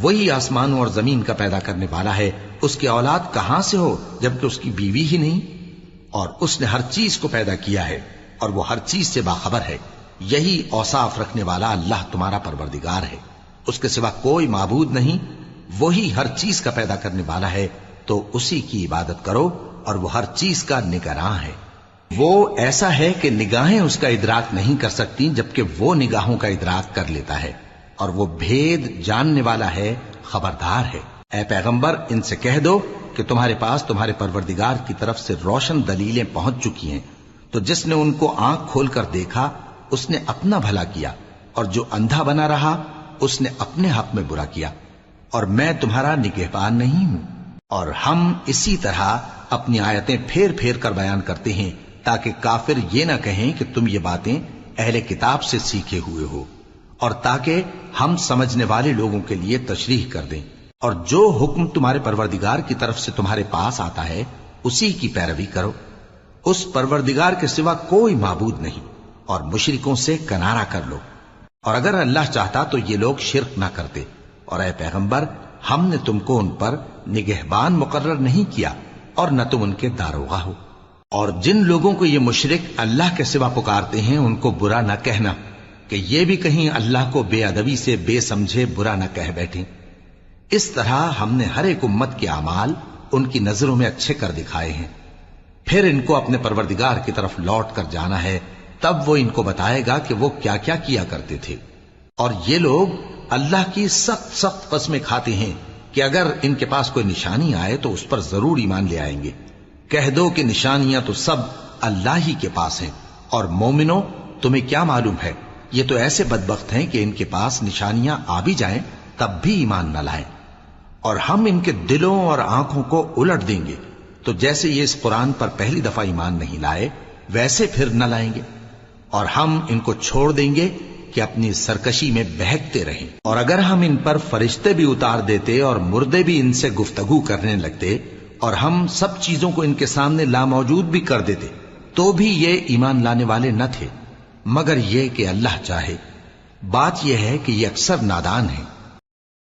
وہی آسمانوں اور زمین کا پیدا کرنے والا ہے، اس کی اولاد کہاں سے ہو جبکہ اس کی بیوی ہی نہیں؟ اور اس نے ہر چیز کو پیدا کیا ہے اور وہ ہر چیز سے باخبر ہے۔ یہی اوصاف رکھنے والا اللہ تمہارا پروردگار ہے، اس کے سوا کوئی معبود نہیں، وہی ہر چیز کا پیدا کرنے والا ہے، تو اسی کی عبادت کرو، اور وہ ہر چیز کا نگراں ہے۔ وہ ایسا ہے کہ نگاہیں اس کا ادراک نہیں کر سکتی جبکہ وہ نگاہوں کا ادراک کر لیتا ہے، اور وہ بھید جاننے والا ہے، خبردار ہے۔ اے پیغمبر، ان سے کہہ دو کہ تمہارے پاس تمہارے پروردگار کی طرف سے روشن دلیلیں پہنچ چکی ہیں، تو جس نے ان کو آنکھ کھول کر دیکھا اس نے اپنا بھلا کیا، اور جو اندھا بنا رہا اس نے اپنے حق میں برا کیا، اور میں تمہارا نگہبان نہیں ہوں۔ اور ہم اسی طرح اپنی آیتیں پھیر پھیر کر بیان کرتے ہیں تاکہ کافر یہ نہ کہیں کہ تم یہ باتیں اہل کتاب سے سیکھے ہوئے ہو، اور تاکہ ہم سمجھنے والے لوگوں کے لیے تشریح کر دیں۔ اور جو حکم تمہارے پروردگار کی طرف سے تمہارے پاس آتا ہے اسی کی پیروی کرو، اس پروردگار کے سوا کوئی معبود نہیں، اور مشرکوں سے کنارہ کر لو۔ اور اگر اللہ چاہتا تو یہ لوگ شرک نہ کرتے، اور اے پیغمبر، ہم نے تم کو ان پر نگہبان مقرر نہیں کیا اور نہ تم ان کے داروغہ ہو۔ اور جن لوگوں کو یہ مشرک اللہ کے سوا پکارتے ہیں ان کو برا نہ کہنا کہ یہ بھی کہیں اللہ کو بے ادبی سے بے سمجھے برا نہ کہہ بیٹھیں۔ اس طرح ہم نے ہر ایک امت کے اعمال ان کی نظروں میں اچھے کر دکھائے ہیں، پھر ان کو اپنے پروردگار کی طرف لوٹ کر جانا ہے، تب وہ ان کو بتائے گا کہ وہ کیا کیا کیا کرتے تھے۔ اور یہ لوگ اللہ کی سخت سخت قسمیں کھاتے ہیں کہ اگر ان کے پاس کوئی نشانی آئے تو اس پر ضرور ایمان لے آئیں گے۔ کہہ دو کہ نشانیاں تو سب اللہ ہی کے پاس ہیں، اور مومنوں تمہیں کیا معلوم ہے، یہ تو ایسے بدبخت ہیں کہ ان کے پاس نشانیاں آ بھی جائیں تب بھی ایمان نہ لائیں۔ اور ہم ان کے دلوں اور آنکھوں کو الٹ دیں گے، تو جیسے یہ اس قرآن پر پہلی دفعہ ایمان نہیں لائے ویسے پھر نہ لائیں گے، اور ہم ان کو چھوڑ دیں گے کہ اپنی سرکشی میں بہکتے رہیں۔ اور اگر ہم ان پر فرشتے بھی اتار دیتے اور مردے بھی ان سے گفتگو کرنے لگتے، اور ہم سب چیزوں کو ان کے سامنے لاموجود بھی کر دیتے، تو بھی یہ ایمان لانے والے نہ تھے، مگر یہ کہ اللہ چاہے۔ بات یہ ہے کہ یہ اکثر نادان ہیں۔